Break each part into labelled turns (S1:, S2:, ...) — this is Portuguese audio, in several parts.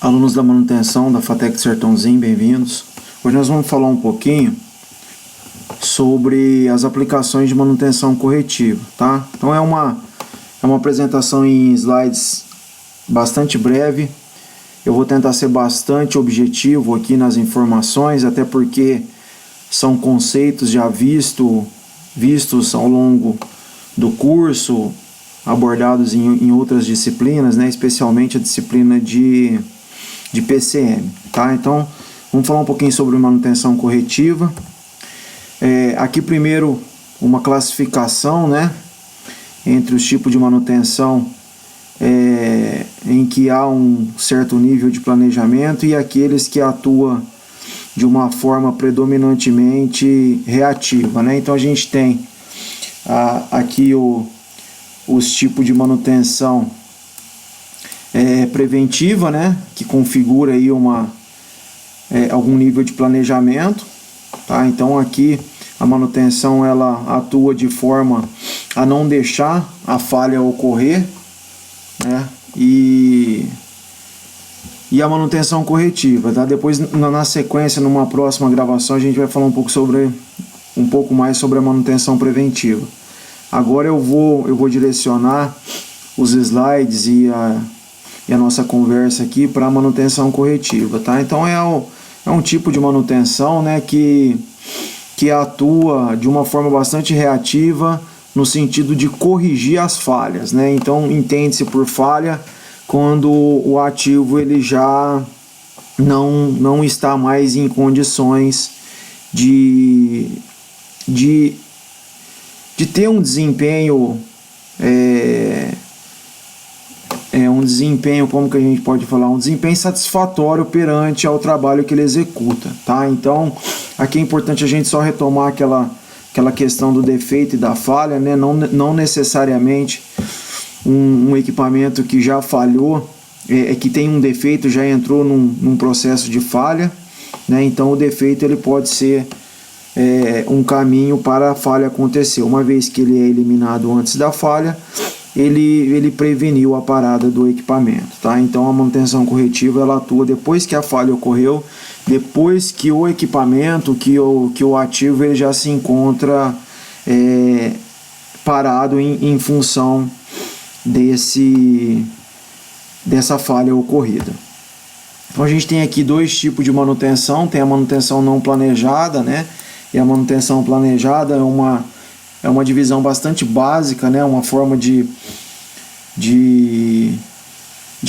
S1: Alunos da manutenção da FATEC Sertãozinho, bem-vindos. Hoje nós vamos falar um pouquinho sobre as aplicações de manutenção corretiva, tá? Então é uma apresentação em slides bastante breve. Eu vou tentar ser bastante objetivo aqui nas informações, até porque são conceitos já vistos ao longo do curso, abordados em outras disciplinas, né? Especialmente a disciplina de PCM, tá? Então, vamos falar um pouquinho sobre manutenção corretiva. Aqui primeiro uma classificação, né, entre os tipos de manutenção em que há um certo nível de planejamento e aqueles que atuam de uma forma predominantemente reativa, né? Então a gente tem aqui os tipos de manutenção preventiva, né, que configura aí algum nível de planejamento, tá? Então aqui a manutenção ela atua de forma a não deixar a falha ocorrer, né? E a manutenção corretiva, tá? Depois na sequência, numa próxima gravação, a gente vai falar um pouco mais sobre a manutenção preventiva. Agora eu vou direcionar os slides e a nossa conversa aqui para a manutenção corretiva, tá? Então é um tipo de manutenção, né, que atua de uma forma bastante reativa no sentido de corrigir as falhas, né? Então entende-se por falha quando o ativo ele já não está mais em condições de ter um desempenho como que a gente pode falar, um desempenho satisfatório perante ao trabalho que ele executa, tá? Então, aqui é importante a gente só retomar aquela questão do defeito e da falha, né? Não necessariamente um equipamento que já falhou, que tem um defeito, já entrou num processo de falha, né? Então, o defeito ele pode ser um caminho para a falha acontecer. Uma vez que ele é eliminado antes da falha, ele preveniu a parada do equipamento, tá? Então a manutenção corretiva ela atua depois que a falha ocorreu, depois que o equipamento, que o ativo ele já se encontra parado em função dessa falha ocorrida. Então a gente tem aqui dois tipos de manutenção, tem a manutenção não planejada, né? E a manutenção planejada é uma divisão bastante básica, né? Uma forma de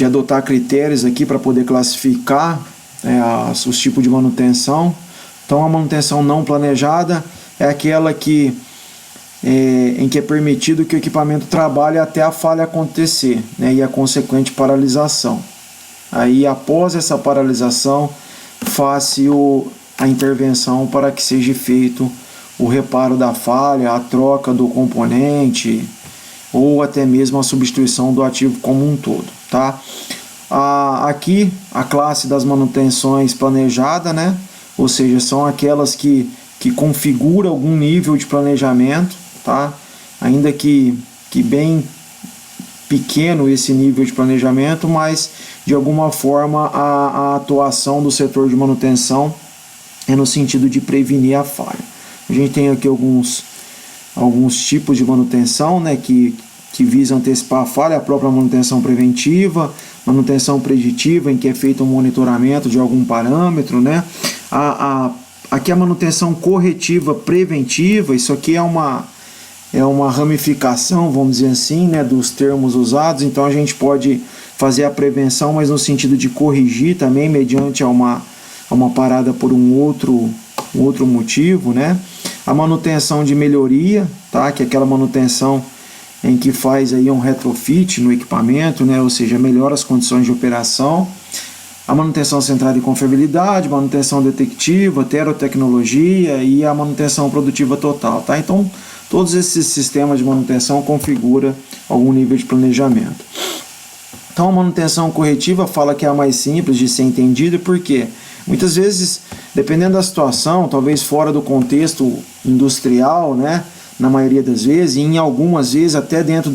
S1: adotar critérios aqui para poder classificar os tipos de manutenção. Então a manutenção não planejada é aquela em que é permitido que o equipamento trabalhe até a falha acontecer, né? E a consequente paralisação. Aí após essa paralisação, faz-se a intervenção para que seja feito o reparo da falha, a troca do componente ou até mesmo a substituição do ativo como um todo, tá? Aqui a classe das manutenções planejada, né? Ou seja, são aquelas que configuram algum nível de planejamento, tá? Ainda que bem pequeno esse nível de planejamento, mas de alguma forma a atuação do setor de manutenção é no sentido de prevenir a falha. A gente tem aqui alguns tipos de manutenção, né, que visam antecipar a falha, a própria manutenção preventiva, manutenção preditiva, em que é feito um monitoramento de algum parâmetro, né? Aqui a manutenção corretiva preventiva, isso aqui é uma ramificação, vamos dizer assim, né, dos termos usados. Então a gente pode fazer a prevenção, mas no sentido de corrigir também, mediante a uma parada por um outro motivo, né? A manutenção de melhoria, tá? Que é aquela manutenção em que faz aí um retrofit no equipamento, né? Ou seja, melhora as condições de operação. A manutenção centrada em confiabilidade, manutenção detectiva, terotecnologia e a manutenção produtiva total, tá? Então, todos esses sistemas de manutenção configuram algum nível de planejamento. Então, a manutenção corretiva fala que é a mais simples de ser entendida, porque muitas vezes, dependendo da situação, talvez fora do contexto industrial, né, na maioria das vezes, e em algumas vezes até dentro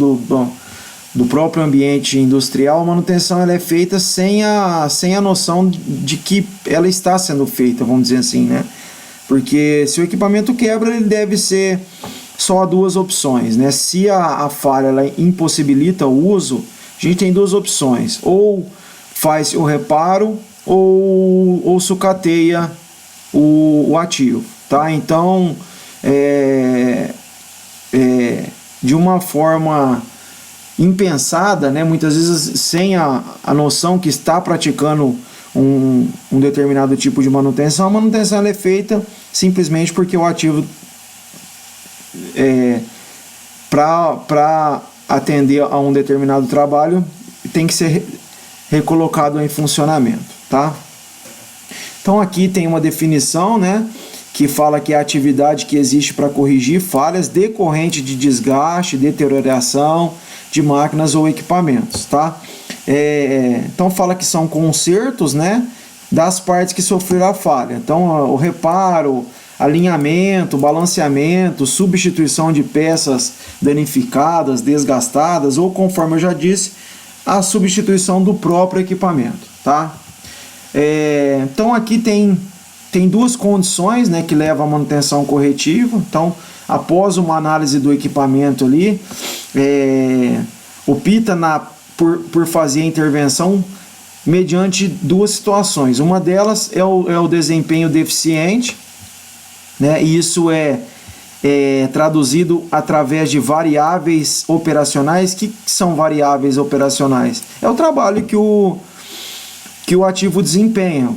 S1: do próprio ambiente industrial, a manutenção ela é feita sem a noção de que ela está sendo feita, vamos dizer assim, né? Porque se o equipamento quebra, ele deve ser só duas opções, né? Se a falha ela impossibilita o uso, a gente tem duas opções: ou faz o reparo ou sucateia o ativo, tá? Então, de uma forma impensada, né? Muitas vezes sem a noção que está praticando um determinado tipo de manutenção, a manutenção ela é feita simplesmente porque o ativo para atender a um determinado trabalho tem que ser recolocado em funcionamento, tá? Então aqui tem uma definição, né, que fala que é a atividade que existe para corrigir falhas decorrentes de desgaste, deterioração de máquinas ou equipamentos, tá? Então fala que são consertos, né, das partes que sofreram a falha. Então o reparo, alinhamento, balanceamento, substituição de peças danificadas, desgastadas ou, conforme eu já disse, a substituição do próprio equipamento, tá? Então aqui tem duas condições, né, que levam à manutenção corretiva. Então, após uma análise do equipamento ali, opta por fazer a intervenção mediante duas situações. Uma delas é o desempenho deficiente, né? E isso é traduzido através de variáveis operacionais. Que são variáveis operacionais? É o trabalho que o ativo desempenha.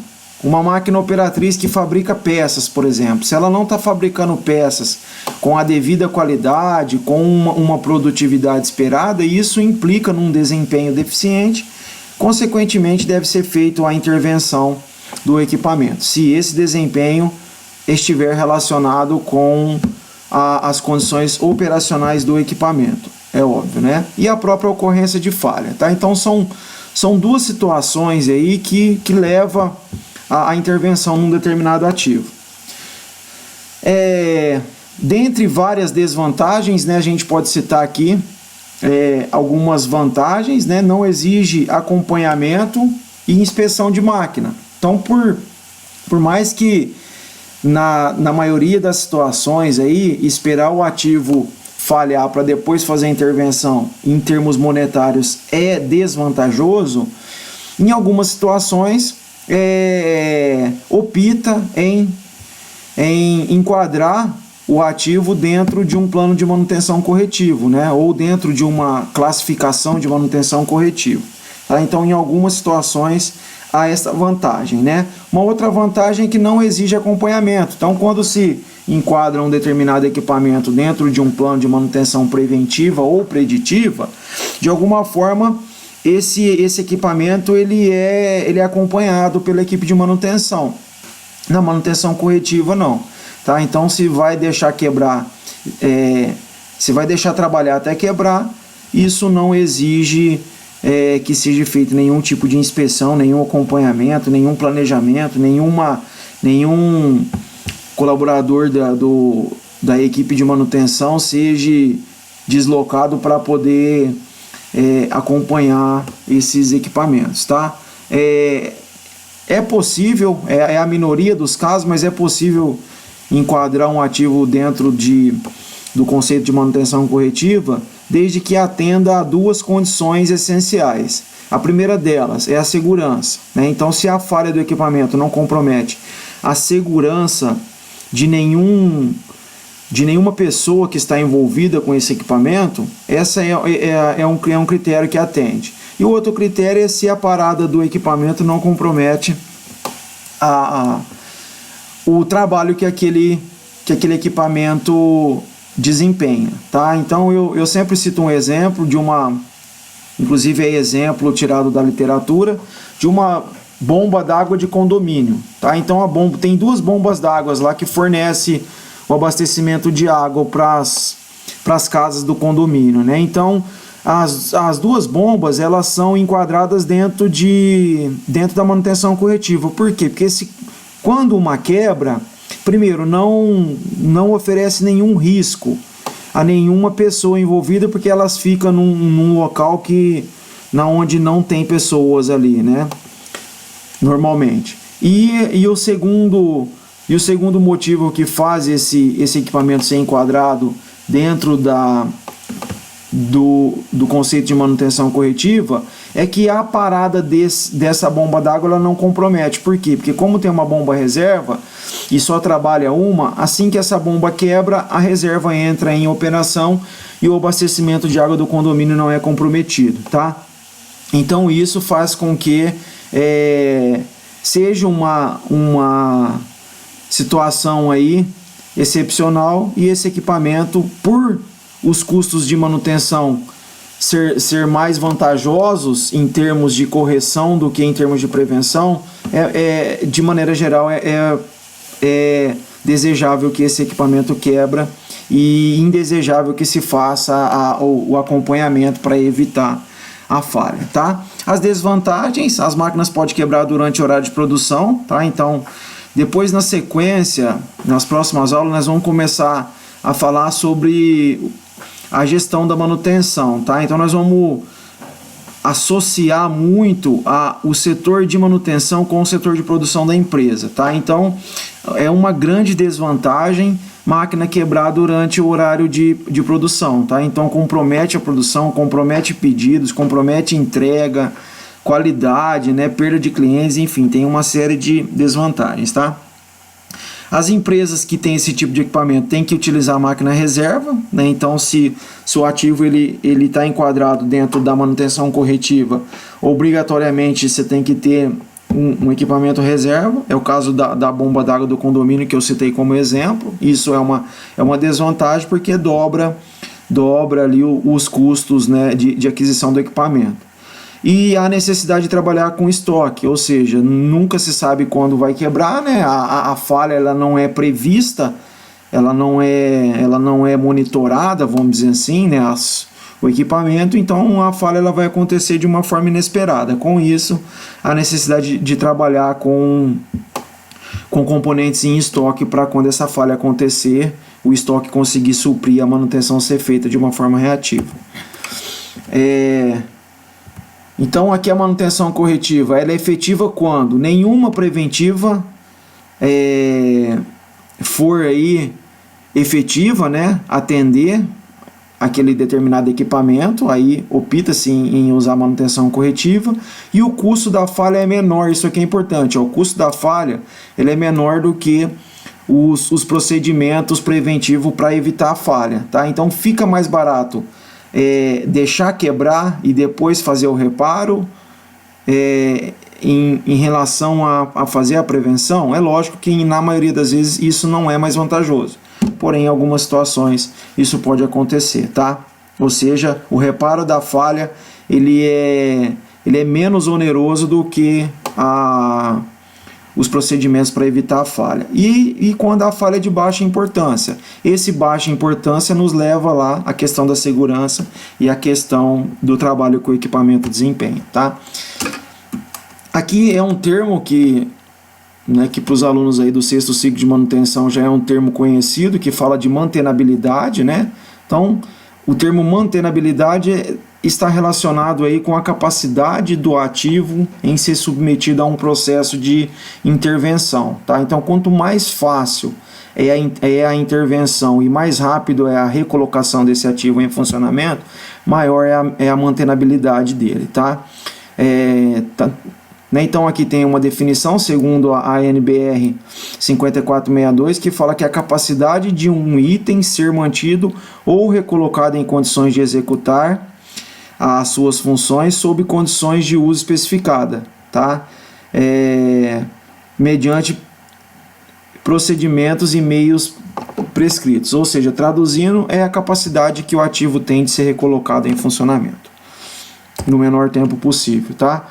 S1: Uma máquina operatriz que fabrica peças, por exemplo, se ela não está fabricando peças com a devida qualidade, com uma produtividade esperada, isso implica num desempenho deficiente. Consequentemente, deve ser feita a intervenção do equipamento, se esse desempenho estiver relacionado com as condições operacionais do equipamento, é óbvio, né? E a própria ocorrência de falha, tá? Então são duas situações aí que leva a intervenção num determinado ativo. Dentre várias desvantagens, né, a gente pode citar aqui algumas vantagens, né? Não exige acompanhamento e inspeção de máquina. Então, por mais que na maioria das situações aí, esperar o ativo falhar para depois fazer a intervenção em termos monetários é desvantajoso, em algumas situações opta em enquadrar o ativo dentro de um plano de manutenção corretivo, né? Ou dentro de uma classificação de manutenção corretiva. Tá? Então, em algumas situações, há essa vantagem, né? Uma outra vantagem é que não exige acompanhamento. Então, quando se enquadra um determinado equipamento dentro de um plano de manutenção preventiva ou preditiva, de alguma forma, esse equipamento ele é acompanhado pela equipe de manutenção. Na manutenção corretiva, não. Tá? Então, se vai deixar quebrar, se vai deixar trabalhar até quebrar, isso não exige que seja feito nenhum tipo de inspeção, nenhum acompanhamento, nenhum planejamento, nenhum colaborador da equipe de manutenção seja deslocado para poder acompanhar esses equipamentos, tá? É possível, é a minoria dos casos, mas é possível enquadrar um ativo dentro do conceito de manutenção corretiva, desde que atenda a duas condições essenciais. A primeira delas é a segurança, né? Então, se a falha do equipamento não compromete a segurança de nenhuma pessoa que está envolvida com esse equipamento, essa é um critério que atende. E o outro critério é se a parada do equipamento não compromete o trabalho que aquele equipamento desempenha, tá? Então eu sempre cito um exemplo inclusive é exemplo tirado da literatura, de uma bomba d'água de condomínio, tá? Então tem duas bombas d'água lá que fornecem o abastecimento de água para as casas do condomínio, né? Então as duas bombas elas são enquadradas dentro da manutenção corretiva. Por quê? Porque quando uma quebra, primeiro, não oferece nenhum risco a nenhuma pessoa envolvida, porque elas ficam num local onde não tem pessoas ali, né? Normalmente. E o segundo motivo que faz esse equipamento ser enquadrado dentro do conceito de manutenção corretiva é que a parada dessa bomba d'água ela não compromete. Por quê? Porque como tem uma bomba reserva e só trabalha uma, assim que essa bomba quebra, a reserva entra em operação e o abastecimento de água do condomínio não é comprometido, tá? Então isso faz com que seja uma situação aí excepcional, e esse equipamento, por os custos de manutenção ser mais vantajosos em termos de correção do que em termos de prevenção, de maneira geral é desejável que esse equipamento quebra e indesejável que se faça o acompanhamento para evitar a falha, tá? As desvantagens: as máquinas podem quebrar durante o horário de produção, tá? Então, depois na sequência, nas próximas aulas, nós vamos começar a falar sobre a gestão da manutenção, tá? Então nós vamos associar muito o setor de manutenção com o setor de produção da empresa, tá? Então é uma grande desvantagem máquina quebrar durante o horário de produção, tá? Então compromete a produção, compromete pedidos, compromete entrega, qualidade, né? Perda de clientes, enfim, tem uma série de desvantagens, tá? As empresas que têm esse tipo de equipamento têm que utilizar a máquina reserva, né? Então, se o ativo ele está enquadrado dentro da manutenção corretiva, obrigatoriamente você tem que ter um equipamento reserva. É o caso da bomba d'água do condomínio que eu citei como exemplo. Isso é uma desvantagem, porque dobra ali os custos, né, de aquisição do equipamento. E a necessidade de trabalhar com estoque, ou seja, nunca se sabe quando vai quebrar, né? A falha ela não é prevista, ela não é monitorada, vamos dizer assim, né? O equipamento, então a falha ela vai acontecer de uma forma inesperada. Com isso, a necessidade de trabalhar com componentes em estoque para quando essa falha acontecer, o estoque conseguir suprir a manutenção ser feita de uma forma reativa. Então aqui a manutenção corretiva ela é efetiva quando nenhuma preventiva for aí efetiva, né, atender aquele determinado equipamento, aí opta-se em usar manutenção corretiva, e o custo da falha é menor. Isso aqui é importante, ó, o custo da falha ele é menor do que os procedimentos preventivos para evitar a falha, tá? Então fica mais barato deixar quebrar e depois fazer o reparo em relação a fazer a prevenção. É lógico que na maioria das vezes isso não é mais vantajoso, porém em algumas situações isso pode acontecer, tá? Ou seja, o reparo da falha ele é menos oneroso do que os procedimentos para evitar a falha. E quando a falha é de baixa importância, esse baixa importância nos leva lá à questão da segurança e à questão do trabalho que o equipamento desempenha, tá? Aqui é um termo que para os alunos aí do sexto ciclo de manutenção já é um termo conhecido, que fala de mantenabilidade, né? Então, o termo mantenabilidade está relacionado aí com a capacidade do ativo em ser submetido a um processo de intervenção, tá? Então, quanto mais fácil é a intervenção e mais rápido é a recolocação desse ativo em funcionamento, maior é a mantenabilidade dele, tá? Então aqui tem uma definição segundo a ANBR 5462, que fala que a capacidade de um item ser mantido ou recolocado em condições de executar as suas funções sob condições de uso especificada, tá? Mediante procedimentos e meios prescritos. Ou seja, traduzindo, é a capacidade que o ativo tem de ser recolocado em funcionamento no menor tempo possível, tá?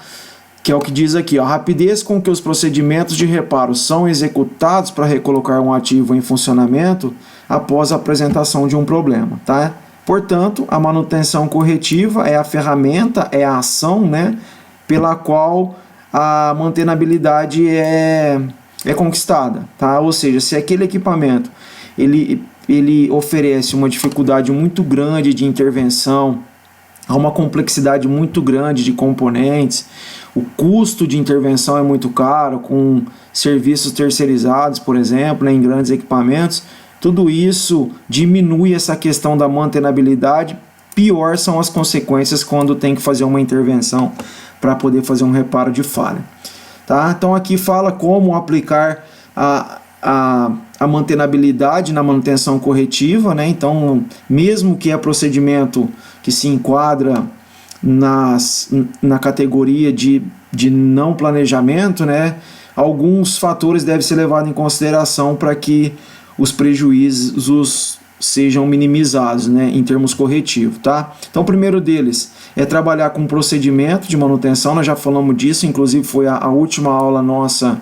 S1: Que é o que diz aqui, ó, a rapidez com que os procedimentos de reparo são executados para recolocar um ativo em funcionamento após a apresentação de um problema, tá? Portanto, a manutenção corretiva é a ferramenta, é a ação, né, pela qual a mantenabilidade é conquistada, tá? Ou seja, se aquele equipamento ele ele oferece uma dificuldade muito grande de intervenção, há uma complexidade muito grande de componentes, o custo de intervenção é muito caro, com serviços terceirizados, por exemplo, em grandes equipamentos. Tudo isso diminui essa questão da mantenabilidade. Pior são as consequências quando tem que fazer uma intervenção para poder fazer um reparo de falha. Tá? Então aqui fala como aplicar a mantenabilidade na manutenção corretiva, né? Então, mesmo que é procedimento que se enquadra na categoria de não planejamento, né? Alguns fatores devem ser levados em consideração para que os prejuízos sejam minimizados, né, em termos corretivos, tá? Então, o primeiro deles é trabalhar com procedimento de manutenção, nós já falamos disso, inclusive foi a última aula nossa,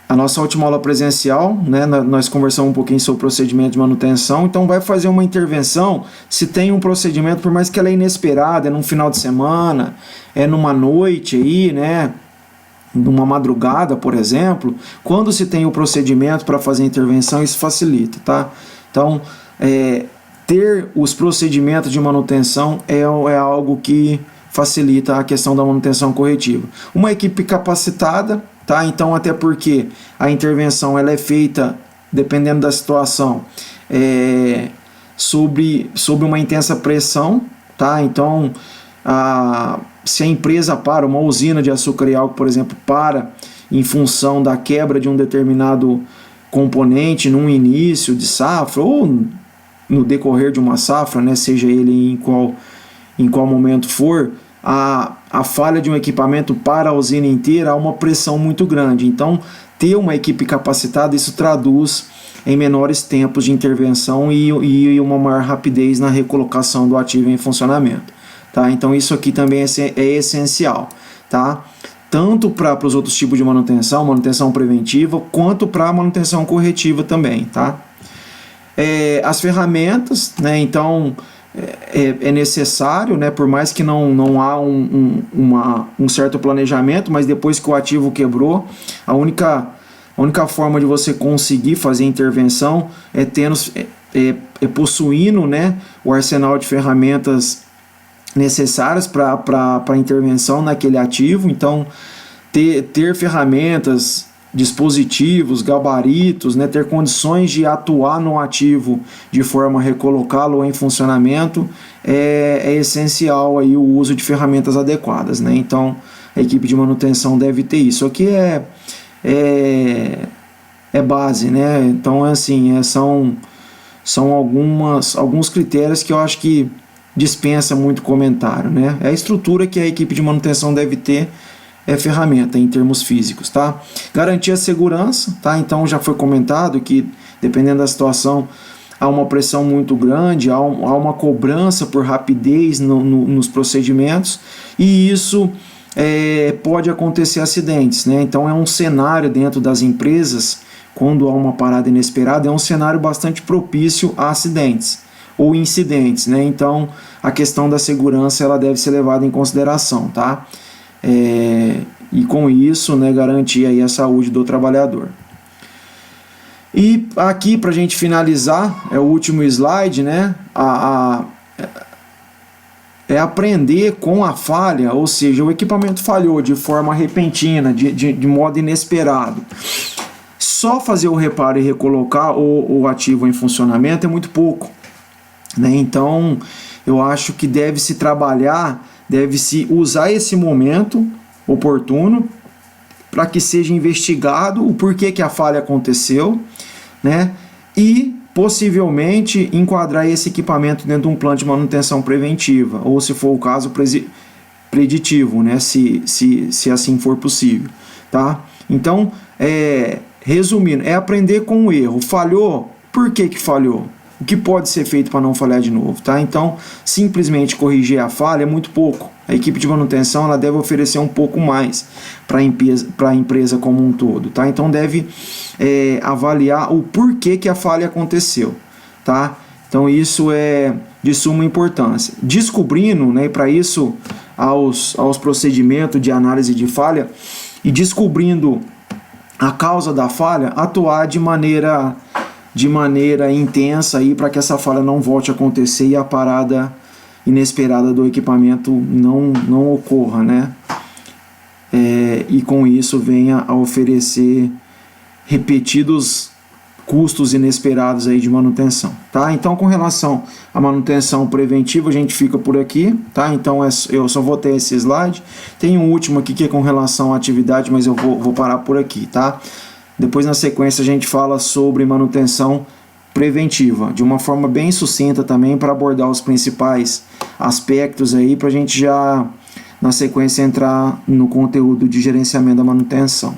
S1: a nossa última aula presencial, né, nós conversamos um pouquinho sobre procedimento de manutenção. Então vai fazer uma intervenção, se tem um procedimento, por mais que ela é inesperada, é num final de semana, é numa noite aí, né, numa madrugada, por exemplo, quando se tem o procedimento para fazer a intervenção, isso facilita, tá? Então, ter os procedimentos de manutenção é algo que facilita a questão da manutenção corretiva. Uma equipe capacitada, tá? Então, até porque a intervenção ela é feita, dependendo da situação, sob uma intensa pressão, tá? Então, se a empresa uma usina de açúcar e álcool, por exemplo, em função da quebra de um determinado componente num início de safra ou no decorrer de uma safra, né, seja ele em qual momento for, a falha de um equipamento para a usina inteira há uma pressão muito grande. Então, ter uma equipe capacitada, isso traduz em menores tempos de intervenção e uma maior rapidez na recolocação do ativo em funcionamento. Tá? Então, isso aqui também é essencial. Tá? Tanto para os outros tipos de manutenção preventiva, quanto para a manutenção corretiva também. Tá? As ferramentas, né? Então, é necessário, né, por mais que não há um certo planejamento, mas depois que o ativo quebrou, a única forma de você conseguir fazer intervenção é possuindo, né, o arsenal de ferramentas necessárias para a intervenção naquele ativo. Então, ter ferramentas, dispositivos, gabaritos, né, ter condições de atuar no ativo de forma a recolocá-lo em funcionamento é essencial aí o uso de ferramentas adequadas, né? Então a equipe de manutenção deve ter isso. Aqui é base, né? Então assim, são alguns critérios que eu acho que dispensa muito comentário, né? É a estrutura que a equipe de manutenção deve ter, ferramenta em termos físicos, tá? Garantir a segurança, tá? Então já foi comentado que dependendo da situação há uma pressão muito grande, há uma cobrança por rapidez nos procedimentos, e isso pode acontecer acidentes, né? Então é um cenário dentro das empresas, quando há uma parada inesperada, é um cenário bastante propício a acidentes ou incidentes, né? Então a questão da segurança ela deve ser levada em consideração, tá? E com isso, né, garantir aí a saúde do trabalhador. E aqui, para a gente finalizar, é o último slide, né, é aprender com a falha, ou seja, o equipamento falhou de forma repentina, de modo inesperado. Só fazer o reparo e recolocar o ativo em funcionamento é muito pouco, né? Então, eu acho que deve-se usar esse momento oportuno para que seja investigado o porquê que a falha aconteceu, né? E possivelmente enquadrar esse equipamento dentro de um plano de manutenção preventiva, ou se for o caso, preditivo, né? Se assim for possível, tá? Então, resumindo, é aprender com o erro. Falhou? Por que falhou? O que pode ser feito para não falhar de novo, tá? Então, simplesmente corrigir a falha é muito pouco. A equipe de manutenção ela deve oferecer um pouco mais para a empresa como um todo, tá? Então, deve avaliar o porquê que a falha aconteceu, tá? Então, isso é de suma importância. Descobrindo, né, para isso, aos procedimentos de análise de falha e descobrindo a causa da falha, atuar de maneira intensa para que essa falha não volte a acontecer e a parada inesperada do equipamento não ocorra, né? E com isso venha a oferecer repetidos custos inesperados aí de manutenção, tá? Então, com relação à manutenção preventiva, a gente fica por aqui, tá? Então, eu só vou ter esse slide. Tem um último aqui que é com relação à atividade, mas eu vou parar por aqui, tá? Depois, na sequência, a gente fala sobre manutenção preventiva, de uma forma bem sucinta também, para abordar os principais aspectos aí, para a gente já, na sequência, entrar no conteúdo de gerenciamento da manutenção.